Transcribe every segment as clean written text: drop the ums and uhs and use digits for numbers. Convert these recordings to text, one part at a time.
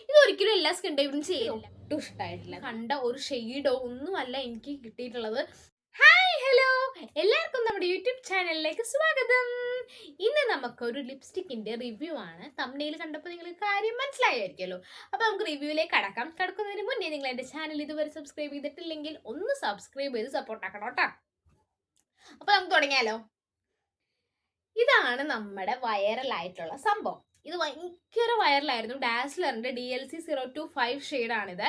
ഇത് ഒരിക്കലും എല്ലാ സ്കിൻ ടൈപ്പിനും ചെയ്യില്ല, ഒട്ടും ഇഷ്ടമായിട്ടില്ല. കണ്ട ഒരു ഷെയ്ഡോ ഒന്നുമല്ല എനിക്ക് കിട്ടിയിട്ടുള്ളത്. ഹായ് ഹലോ, എല്ലാവർക്കും നമ്മുടെ യൂട്യൂബ് ചാനലിലേക്ക് സ്വാഗതം. ഇന്ന് നമുക്കൊരു ലിപ്സ്റ്റിക്കിന്റെ റിവ്യൂ ആണ്. തംബ്നെയിൽ കണ്ടപ്പോൾ നിങ്ങൾക്ക് കാര്യം മനസ്സിലായിരിക്കുമല്ലോ. അപ്പോൾ നമുക്ക് റിവ്യൂയിലേക്ക് കടക്കുന്നതിന് മുന്നേ നിങ്ങൾ എൻ്റെ ചാനൽ ഇതുവരെ സബ്സ്ക്രൈബ് ചെയ്തിട്ടില്ലെങ്കിൽ ഒന്ന് സബ്സ്ക്രൈബ് ചെയ്ത് സപ്പോർട്ട് ആക്കണം കേട്ടോ. അപ്പോൾ നമുക്ക് തുടങ്ങിയാലോ. ഇതാണ് നമ്മുടെ വൈറലായിട്ടുള്ള സംഭവം. ഇത് ഭയങ്കര വൈറലായിരുന്നു. ഡാസ്ലറിന്റെ DLC 025 ഷെയ്ഡാണിത്.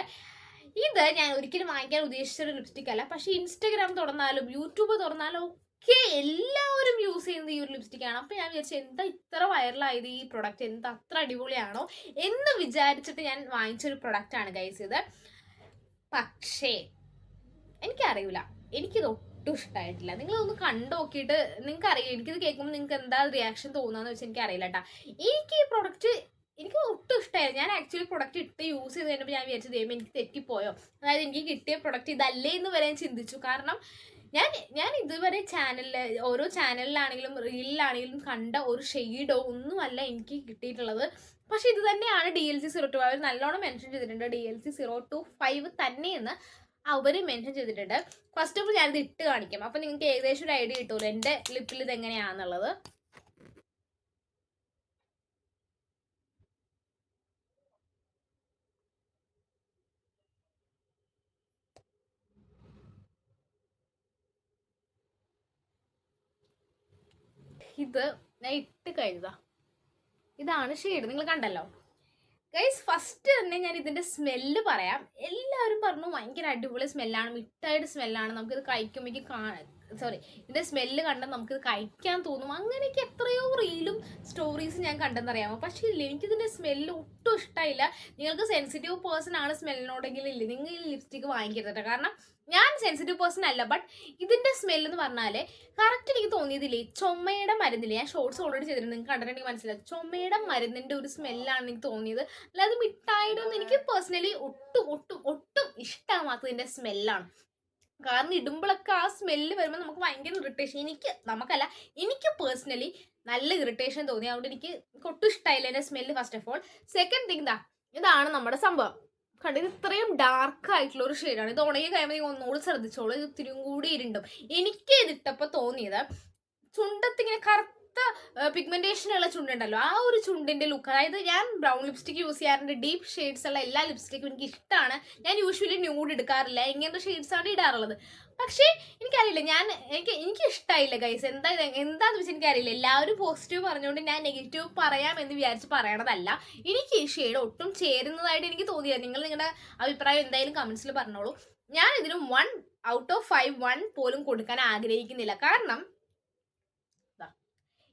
ഇത് ഞാൻ ഒരിക്കലും വാങ്ങിക്കാൻ ഉദ്ദേശിച്ചൊരു ലിപ്സ്റ്റിക് അല്ല. പക്ഷെ ഇൻസ്റ്റഗ്രാം തുറന്നാലും യൂട്യൂബ് തുറന്നാലും ഒക്കെ എല്ലാവരും യൂസ് ചെയ്യുന്നത് ഈ ഒരു ലിപ്സ്റ്റിക്കാണ്. അപ്പോൾ ഞാൻ വിചാരിച്ചു എന്താ ഇത്ര വൈറലായത് ഈ പ്രൊഡക്റ്റ്, എന്താ അത്ര അടിപൊളിയാണോ എന്ന് വിചാരിച്ചിട്ട് ഞാൻ വാങ്ങിച്ചൊരു പ്രൊഡക്റ്റാണ് ഗൈസ് ഇത്. പക്ഷേ എനിക്കറിയില്ല, എനിക്കിത് ഒട്ടും ഇഷ്ടമായിട്ടില്ല. നിങ്ങളൊന്ന് കണ്ടു നോക്കിയിട്ട് നിങ്ങൾക്ക് അറിയില്ല. എനിക്കിത് കേൾക്കുമ്പോൾ നിങ്ങൾക്ക് എന്താ റിയാക്ഷൻ തോന്നുന്നതെന്ന് വെച്ചാൽ എനിക്കറിയില്ല കേട്ടോ. എനിക്ക് ഈ പ്രൊഡക്റ്റ് എനിക്ക് ഒട്ടും ഇഷ്ടമായിരുന്നു. ഞാൻ ആക്ച്വലി പ്രൊഡക്റ്റ് ഇട്ട് യൂസ് ചെയ്ത് കഴിഞ്ഞപ്പോൾ ഞാൻ വിചാരിച്ചു ദൈവം എനിക്ക് തെറ്റിപ്പോയോ, അതായത് എനിക്ക് കിട്ടിയ പ്രൊഡക്റ്റ് ഇതല്ലേ എന്ന് വരെ ഞാൻ ചിന്തിച്ചു. കാരണം ഞാൻ ഇതുവരെ ഓരോ ചാനലിലാണെങ്കിലും റീലിലാണെങ്കിലും കണ്ട ഒരു ഷെയ്ഡോ ഒന്നുമല്ല എനിക്ക് കിട്ടിയിട്ടുള്ളത്. പക്ഷെ ഇത് തന്നെയാണ് DLC 025. അവർ നല്ലോണം മെൻഷൻ ചെയ്തിട്ടുണ്ട് DLC 025 തന്നെയെന്ന് അവർ മെൻഷൻ ചെയ്തിട്ടുണ്ട്. ഫസ്റ്റ് ഓഫ് ഓൾ ഞാനിത് ഇട്ട് കാണിക്കാം. അപ്പം നിങ്ങൾക്ക് ഏകദേശം ഒരു ഐഡിയ കിട്ടുമല്ലോ എൻ്റെ ലിപ്പിൽ ഇത് എങ്ങനെയാണെന്നുള്ളത്. ഇത് ഞാൻ ഇട്ട് കഴിഞ്ഞതാ. ഇതാണ് ഷെയ്ഡ്, നിങ്ങൾ കണ്ടല്ലോ ഗൈസ്. ഫസ്റ്റ് തന്നെ ഞാൻ ഇതിന്റെ സ്മെല്ല് പറയാം. എല്ലാവരും പറഞ്ഞു ഭയങ്കര അടിപൊളി സ്മെല്ലാണ്, മിഠായിയുടെ സ്മെല്ലാണ്, നമുക്കിത് കഴിക്കുമ്പോഴേക്കും ഇതിന്റെ സ്മെല്ല് കണ്ടാൽ നമുക്കിത് കഴിക്കാൻ തോന്നും. അങ്ങനെയൊക്കെ എത്രയോ റീലും സ്റ്റോറീസ് ഞാൻ കണ്ടെന്നറിയാമോ. പക്ഷേ ഇല്ല, എനിക്കിതിന്റെ സ്മെല്ല് ഒട്ടും ഇഷ്ടമായില്ല. നിങ്ങൾക്ക് സെൻസിറ്റീവ് പേഴ്സൺ ആണ് സ്മെല്ലിനോടെങ്കിലും ഇല്ല, നിങ്ങൾ ഈ ലിപ്സ്റ്റിക്ക് വാങ്ങിക്കരുത്. കാരണം ഞാൻ സെൻസിറ്റീവ് പേഴ്സൺ അല്ല. ബട്ട് ഇതിന്റെ സ്മെല്ല് എന്ന് പറഞ്ഞാൽ കറക്റ്റ് എനിക്ക് തോന്നിയതില്ലേ, ചുമയുടെ മരുന്നില്ലേ, ഞാൻ ഷോർട്സ് ഓൾറെഡി ചെയ്തിട്ടുണ്ട്, നിങ്ങൾക്ക് കണ്ടിട്ടുണ്ടെങ്കിൽ മനസ്സിലായി. ചുമയുടെ മരുന്നിന്റെ ഒരു സ്മെല്ലാണ് എനിക്ക് തോന്നിയത്. അല്ലാതെ മിഠായിയുടെ ഒന്നും എനിക്ക് പേഴ്സണലി ഒട്ടും ഒട്ടും ഒട്ടും ഇഷ്ടമാകാത്തതിന്റെ സ്മെല്ലാണ്. കാരണം ഇടുമ്പോഴൊക്കെ ആ സ്മെല്ല് വരുമ്പോൾ നമുക്ക് ഭയങ്കര ഇറിറ്റേഷൻ, എനിക്ക് പേഴ്സണലി നല്ല ഇറിറ്റേഷൻ തോന്നി. അതുകൊണ്ട് എനിക്ക് ഒട്ടും ഇഷ്ടമായില്ല എൻ്റെ smell first of all. Second thing ഇതാണ് നമ്മുടെ സംഭവം. കണ്ടത് ഇത്രയും ഡാർക്ക് ആയിട്ടുള്ള ഒരു ഷെയ്ഡാണ്. ഇത് ഉണങ്ങി കഴിയുമ്പോൾ ഒന്നുകൂടി ശ്രദ്ധിച്ചോളൂ, ഇത് ഇത്തിരിയും കൂടി ഇരുണ്ടും. എനിക്ക് ഇതിട്ടപ്പോൾ തോന്നിയത് ചുണ്ടത്തിങ്ങനെ കറുത്ത പിഗ്മെന്റേഷൻ ഉള്ള ചുണ്ടുണ്ടല്ലോ, ആ ഒരു ചുണ്ടിന്റെ ലുക്ക്. അതായത് ഞാൻ ബ്രൗൺ ലിപ്സ്റ്റിക് യൂസ് ചെയ്യാറുണ്ട്, ഡീപ്പ് ഷെയ്ഡ്സ് ഉള്ള എല്ലാ ലിപ്സ്റ്റിക്കും എനിക്ക് ഇഷ്ടമാണ്. ഞാൻ യൂഷ്വലി ന്യൂഡ് എടുക്കാറില്ല, ഇങ്ങനത്തെ ഷെയ്ഡ്സ് ആണ് ഇടാറുള്ളത്. പക്ഷേ എനിക്കറിയില്ല, എനിക്ക് ഇഷ്ടമായില്ല ഗൈസ്. എന്താന്ന് വെച്ചാൽ എനിക്കറിയില്ല. എല്ലാവരും പോസിറ്റീവ് പറഞ്ഞുകൊണ്ട് ഞാൻ നെഗറ്റീവ് പറയാം എന്ന് വിചാരിച്ച് പറയണതല്ല. എനിക്ക് ഈ ഷെയ്ഡ് ഒട്ടും ചേരുന്നതായിട്ട് എനിക്ക് തോന്നിയത്. നിങ്ങൾ നിങ്ങളുടെ അഭിപ്രായം എന്തായാലും കമന്റ്സിൽ പറഞ്ഞോളൂ. ഞാൻ ഇതിന് 1 out of 5 1 പോലും കൊടുക്കാൻ ആഗ്രഹിക്കുന്നില്ല. കാരണം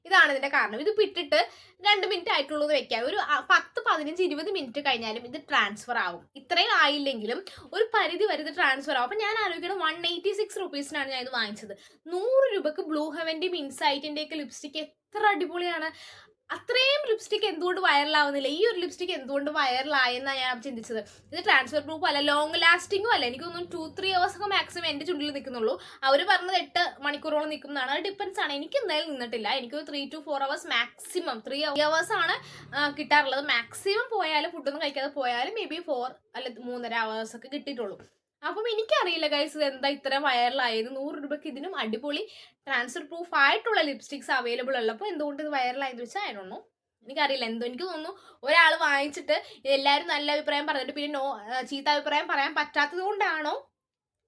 ഇതാണ് ഇതിന്റെ കാരണം. ഇത് ഇട്ടിട്ട് 2 മിനിറ്റ് ആയിട്ടുള്ളൂ വെക്കാം. ഒരു 10, 15, 20 മിനിറ്റ് കഴിഞ്ഞാലും ഇത് ട്രാൻസ്ഫർ ആവും. ഇത്രയും ആയില്ലെങ്കിലും ഒരു പരിധി വരെ ഇത് ട്രാൻസ്ഫർ ആവും. അപ്പൊ ഞാൻ ആലോചിക്കണം, 186 റുപ്പീസിനാണ് ഞാൻ ഇത് വാങ്ങിച്ചത്. 100 രൂപക്ക് ബ്ലൂ ഹെവന്റെയും ഇൻസൈറ്റിന്റെ ഒക്കെ ലിപ്സ്റ്റിക് എത്ര അടിപൊളിയാണ്. അത്രയും ലിപ്സ്റ്റിക് എന്തുകൊണ്ട് വൈറലാവുന്നില്ല, ഈ ഒരു ലിപ്സ്റ്റിക് എന്തുകൊണ്ട് വൈറലായെന്നാണ് ഞാൻ ചിന്തിച്ചത്. ഇത് ട്രാൻസ്ഫർ പ്രൂഫ് അല്ല, ലോങ് ലാസ്റ്റിങ്ങും അല്ല. എനിക്ക് തോന്നുന്നു 2-3 hours ഒക്കെ മാക്സിമം എൻ്റെ ചുണ്ടിൽ നിൽക്കുന്നുള്ളൂ. അവർ പറഞ്ഞത് 8 മണിക്കൂറോളം നിൽക്കുന്നതാണ്. അത് ഡിപ്പെൻസ് ആണ്. എനിക്ക് എന്തായാലും നിന്നിട്ടില്ല. എനിക്ക് 3 to 4 hours മാക്സിമം, 3 hours ആണ് കിട്ടാറുള്ളത്. മാക്സിമം പോയാലും ഫുഡൊന്നും കഴിക്കാതെ പോയാലും മേ ബി 4 അല്ല 3.5 hours ഒക്കെ കിട്ടിയിട്ടുള്ളൂ. അപ്പം എനിക്കറിയില്ല ഗൈസ് ഇത് എന്താ ഇത്ര വൈറലായത്. 100 രൂപയ്ക്ക് ഇതിനും അടിപൊളി ട്രാൻസ്ഫർ പ്രൂഫ് ആയിട്ടുള്ള ലിപ്സ്റ്റിക്സ് അവൈലബിൾ ഉള്ളപ്പോൾ എന്തുകൊണ്ട് ഇത് വൈറലായെന്ന് വെച്ചാൽ ആയിരുന്നു എനിക്കറിയില്ല. എനിക്ക് തോന്നുന്നു ഒരാൾ വാങ്ങിച്ചിട്ട് എല്ലാവരും നല്ല അഭിപ്രായം പറഞ്ഞിട്ട് പിന്നെ ചീത്ത അഭിപ്രായം പറയാൻ പറ്റാത്തത് കൊണ്ടാണോ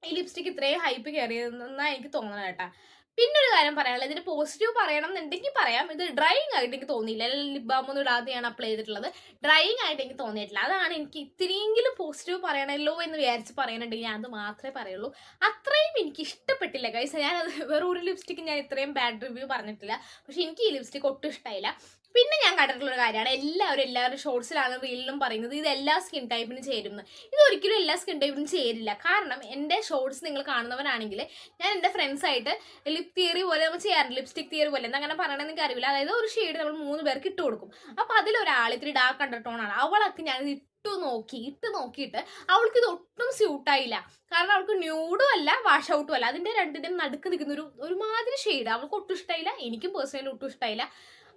ഈ ലിപ്സ്റ്റിക് ഇത്രയും ഹൈപ്പ് കയറിയതെന്നാണ് എനിക്ക് തോന്നുന്നത് കേട്ടാ. പിന്നെ ഒരു കാര്യം പറയാനുള്ളത്, ഇതിന് പോസിറ്റീവ് പറയണം എന്നുണ്ടെങ്കിൽ പറയാം. ഇത് ഡ്രൈയിങ് ആയിട്ട് എനിക്ക് തോന്നിയില്ല. ലിപ് ബാം ഒന്നും ഇടാതെയാണ് അപ്ലൈ ചെയ്തിട്ടുള്ളത്. ഡ്രൈയിങ് ആയിട്ട് എനിക്ക് തോന്നിയിട്ടില്ല. അതാണ് എനിക്ക് ഇത്തിരിയെങ്കിലും പോസിറ്റീവ് പറയണമല്ലോ എന്ന് വിചാരിച്ച് പറയുന്നുണ്ടെങ്കിൽ ഞാൻ അത് മാത്രമേ പറയുള്ളൂ. അത്രയും എനിക്ക് ഇഷ്ടപ്പെട്ടില്ല ഗൈസ്. ഞാനത് വേറെ ഒരു ലിപ്സ്റ്റിക്ക് ഞാൻ ഇത്രയും ബാഡ് റിവ്യൂ പറഞ്ഞിട്ടില്ല. പക്ഷെ എനിക്ക് ഈ ലിപ്സ്റ്റിക് ഒട്ടും ഇഷ്ടമായില്ല. പിന്നെ ഞാൻ കണ്ടിട്ടുള്ളൊരു കാര്യമാണ്, എല്ലാവരും ഷോർട്സിലാണ് റീലിലും പറയുന്നത് ഇത് എല്ലാ സ്കിൻ ടൈപ്പിനും ചേരുന്നു. ഇത് ഒരിക്കലും എല്ലാ സ്കിൻ ടൈപ്പിനും ചേരില്ല. കാരണം എൻ്റെ ഷോർട്സ് നിങ്ങൾ കാണുന്നവരാണെങ്കിൽ ഞാൻ എൻ്റെ ഫ്രണ്ട്സായിട്ട് ലിപ് തിയറി പോലെ നമ്മൾ ചെയ്യാറുണ്ട്, ലിപ്സ്റ്റിക് തിയറി പോലെ അങ്ങനെ പറയണമെന്ന് എനിക്ക് അറിയില്ല. അതായത് ഒരു ഷെയ്ഡ് നമ്മൾ 3 പേർക്ക് ഇട്ട് കൊടുക്കും. അപ്പോൾ അതിലൊരാൾ ഇത്തിരി ഡാർക്ക് അണ്ടർടോണാണ്, അവളൊക്കെ ഞാൻ ഇട്ട് നോക്കിയിട്ട് അവൾക്ക് ഇത് ഒട്ടും സ്യൂട്ടായില്ല. കാരണം അവൾക്ക് ന്യൂഡും അല്ല വാഷ് ഔട്ടും അല്ല, അതിൻ്റെ രണ്ടിൻ്റെയും നടുക്ക് നിൽക്കുന്ന ഒരുമാതിരി ഷെയ്ഡ് അവൾക്ക് ഒട്ടും ഇഷ്ടമായില്ല. എനിക്കും പേഴ്സണലി ഒട്ടും ഇഷ്ടമായില്ല.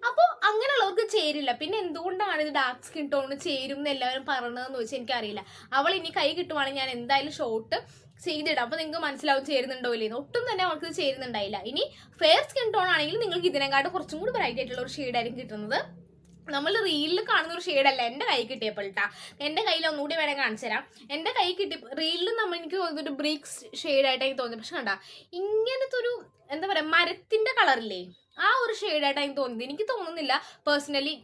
അപ്പോൾ അങ്ങനെയുള്ളവർക്ക് ചേരില്ല. പിന്നെ എന്തുകൊണ്ടാണ് ഇത് ഡാർക്ക് സ്കിൻ ടോണിന് ചേരും എന്ന് എല്ലാവരും പറഞ്ഞതെന്ന് വെച്ചാൽ എനിക്കറിയില്ല. അവൾ ഇനി കൈ കിട്ടുവാണെങ്കിൽ ഞാൻ എന്തായാലും ഷോർട്ട് ചെയ്തിടാം, അപ്പോൾ നിങ്ങൾക്ക് മനസ്സിലാവും ചേരുന്നുണ്ടോ ഇല്ലെന്ന്. ഒട്ടും തന്നെ അവൾക്ക് ഇത് ചേരുന്നുണ്ടായില്ല. ഇനി ഫെയർ സ്കിൻ ടോൺ ആണെങ്കിൽ നിങ്ങൾക്ക് ഇതിനെക്കാട്ടും കുറച്ചും കൂടി ബ്രൈറ്റ് ആയിട്ടുള്ള ഒരു ഷെയ്ഡായിരിക്കും കിട്ടുന്നത്. നമ്മൾ റീലിൽ കാണുന്ന ഒരു ഷെയ്ഡല്ല എൻ്റെ കൈ കിട്ടിയപ്പോൾ കേട്ടാ. എൻ്റെ കയ്യിൽ ഒന്നുകൂടി വേണമെങ്കിൽ കാണിച്ചു തരാം. എൻ്റെ കൈ കിട്ടി റീലിൽ എനിക്ക് തോന്നുന്നൊരു ബ്രിക്സ് ഷെയ്ഡായിട്ട് എനിക്ക് തോന്നി. പക്ഷെ കണ്ടാ ഇങ്ങനത്തെ ഒരു എന്താ പറയുക മരത്തിൻ്റെ കളറില്ലേ, ആ ഒരു ഷെയ്ഡായിട്ട് എനിക്ക് തോന്നുന്നത്. എനിക്ക് തോന്നുന്നില്ല പേഴ്സണലി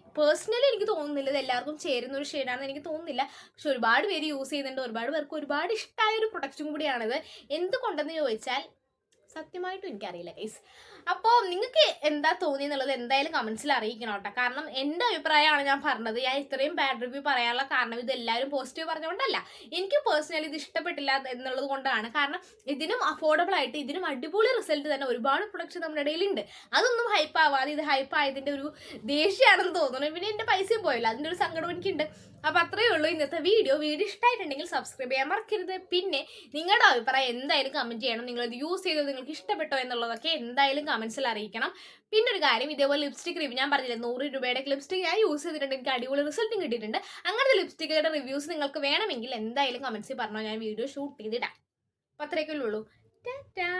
എനിക്ക് തോന്നുന്നില്ല ഇത് എല്ലാവർക്കും ചേരുന്ന ഒരു ഷെയ്ഡാണെന്ന് എനിക്ക് തോന്നുന്നില്ല. പക്ഷെ ഒരുപാട് പേര് യൂസ് ചെയ്യുന്നുണ്ട്, ഒരുപാട് പേർക്ക് ഒരുപാട് ഇഷ്ടമായ ഒരു പ്രൊഡക്റ്റും കൂടിയാണിത്. എന്തുകൊണ്ടെന്ന് ചോദിച്ചാൽ സത്യമായിട്ടും എനിക്കറിയില്ല ഗൈസ്. അപ്പോൾ നിങ്ങൾക്ക് എന്താ തോന്നിയെന്നുള്ളത് എന്തായാലും കമൻസിൽ അറിയിക്കണം കേട്ടോ. കാരണം എൻ്റെ അഭിപ്രായമാണ് ഞാൻ പറഞ്ഞത്. ഞാൻ ഇത്രയും ബാഡ് റിവ്യൂ പറയാനുള്ള കാരണം ഇത് എല്ലാവരും പോസിറ്റീവ് പറഞ്ഞുകൊണ്ടല്ല, എനിക്ക് പേഴ്സണലി ഇത് ഇഷ്ടപ്പെട്ടില്ല എന്നുള്ളത് കൊണ്ടാണ്. കാരണം ഇതിനും അഫോർഡബിൾ ആയിട്ട് ഇതിനും അടിപൊളി റിസൾട്ട് തന്നെ ഒരുപാട് പ്രൊഡക്ട്സ് നമ്മുടെ ഇടയിലുണ്ട്. അതൊന്നും ഹൈപ്പ് ആവാതെ ഇത് ഹൈപ്പ് ആയതിൻ്റെ ഒരു ദേഷ്യമാണെന്ന് തോന്നുന്നു. പിന്നെ എൻ്റെ പൈസയും പോയില്ല, അതിൻ്റെ ഒരു സങ്കടം എനിക്കുണ്ട്. അപ്പോൾ അത്രയേ ഉള്ളൂ ഇന്നത്തെ വീഡിയോ. ഇഷ്ടമായിട്ടുണ്ടെങ്കിൽ സബ്സ്ക്രൈബ് ചെയ്യാൻ മറക്കരുത്. പിന്നെ നിങ്ങളുടെ അഭിപ്രായം എന്തായാലും കമൻറ്റ് ചെയ്യണം. നിങ്ങളിത് യൂസ് ചെയ്തത് നിങ്ങൾക്ക് ഇഷ്ടപ്പെട്ടോ എന്നുള്ളതൊക്കെ എന്തായാലും കമൻസിൽ അറിയിക്കണം. പിന്നെ ഒരു കാര്യം, ഇതേപോലെ ലിപ്സ്റ്റിക് റിവ്യൂ ഞാൻ പറഞ്ഞില്ലേ 100 രൂപയുടെ ലിപ്സ്റ്റിക് ഞാൻ യൂസ് ചെയ്തിട്ടുണ്ട്, എനിക്ക് അടിപൊളി റിസൾട്ടും കിട്ടിയിട്ടുണ്ട്. അങ്ങനത്തെ ലിപ്സ്റ്റിക്കുകളുടെ റിവ്യൂസ് നിങ്ങൾക്ക് വേണമെങ്കിൽ എന്തായാലും കമൻസിൽ പറഞ്ഞോ, ഞാൻ വീഡിയോ ഷൂട്ട് ചെയ്തിടാം. അപ്പോൾ അത്രയൊക്കെ ഉള്ളൂ. ടാറ്റാ.